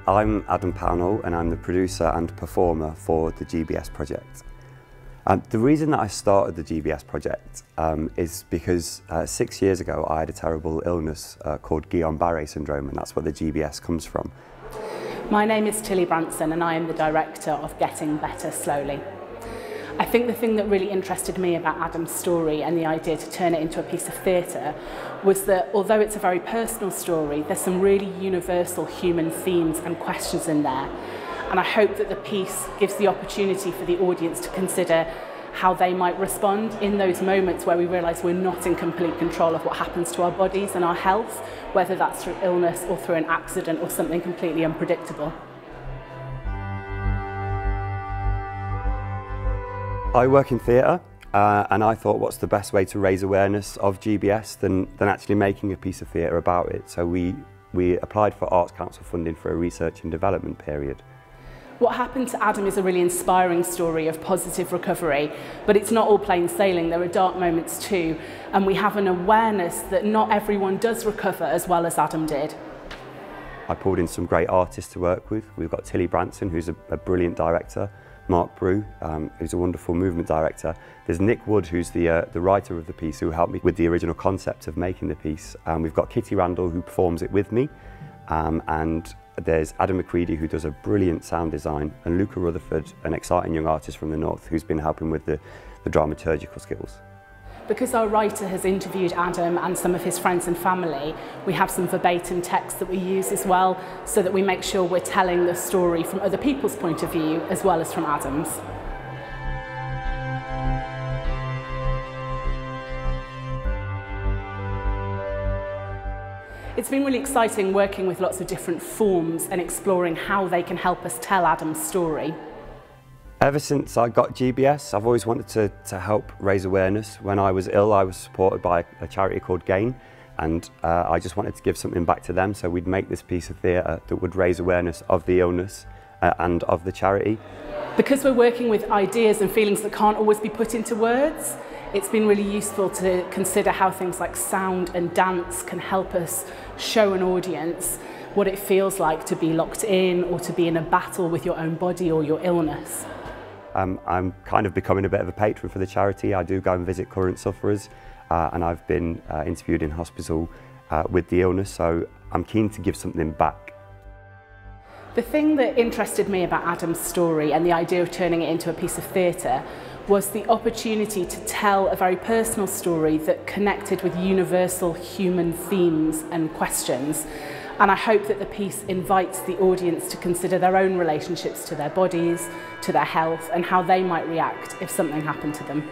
I'm Adam Pownall and I'm the producer and performer for the GBS Project. The reason that I started the GBS Project is because 6 years ago I had a terrible illness called Guillain Barré Syndrome, and that's where the GBS comes from. My name is Branson and I am the director of Getting Better Slowly. I think the thing that really interested me about Adam's story and the idea to turn it into a piece of theatre was that although it's a very personal story, there's some really universal human themes and questions in there. And I hope that the piece gives the opportunity for the audience to consider how they might respond in those moments where we realise we're not in complete control of what happens to our bodies and our health, whether that's through illness or through an accident or something completely unpredictable. I work in theatre and I thought, what's the best way to raise awareness of GBS than actually making a piece of theatre about it. So we applied for Arts Council funding for a research and development period. What happened to Adam is a really inspiring story of positive recovery, but it's not all plain sailing. There are dark moments too, and we have an awareness that not everyone does recover as well as Adam did. I pulled in some great artists to work with. We've got Branson, who's a brilliant director, Marc, Brew, who's a wonderful movement director. There's Nick Wood, who's the writer of the piece, who helped me with the original concept of making the piece. We've got Randle, who performs it with me, and there's Adam McReady, who does a brilliant sound design, and Luca, Rutherford, an exciting young artist from the north, who's been helping with the dramaturgical skills. Because our writer has interviewed Adam and some of his friends and family, we have some verbatim text that we use as well, so that we make sure we're telling the story from other people's point of view as well as from Adam's. It's been really exciting working with lots of different forms and exploring how they can help us tell Adam's story. Ever since I got GBS, I've always wanted to help raise awareness. When I was ill, I was supported by a charity called Guillain, and I just wanted to give something back to them, so we'd make this piece of theatre that would raise awareness of the illness and of the charity. Because we're working with ideas and feelings that can't always be put into words, it's been really useful to consider how things like sound and dance can help us show an audience what it feels like to be locked in or to be in a battle with your own body or your illness. I'm kind of becoming a bit of a patron for the charity. I do go and visit current sufferers, and I've been interviewed in hospital with the illness, so I'm keen to give something back. The thing that interested me about Adam's story and the idea of turning it into a piece of theatre was the opportunity to tell a very personal story that connected with universal human themes and questions. And I hope that the piece invites the audience to consider their own relationships to their bodies, to their health, and how they might react if something happened to them.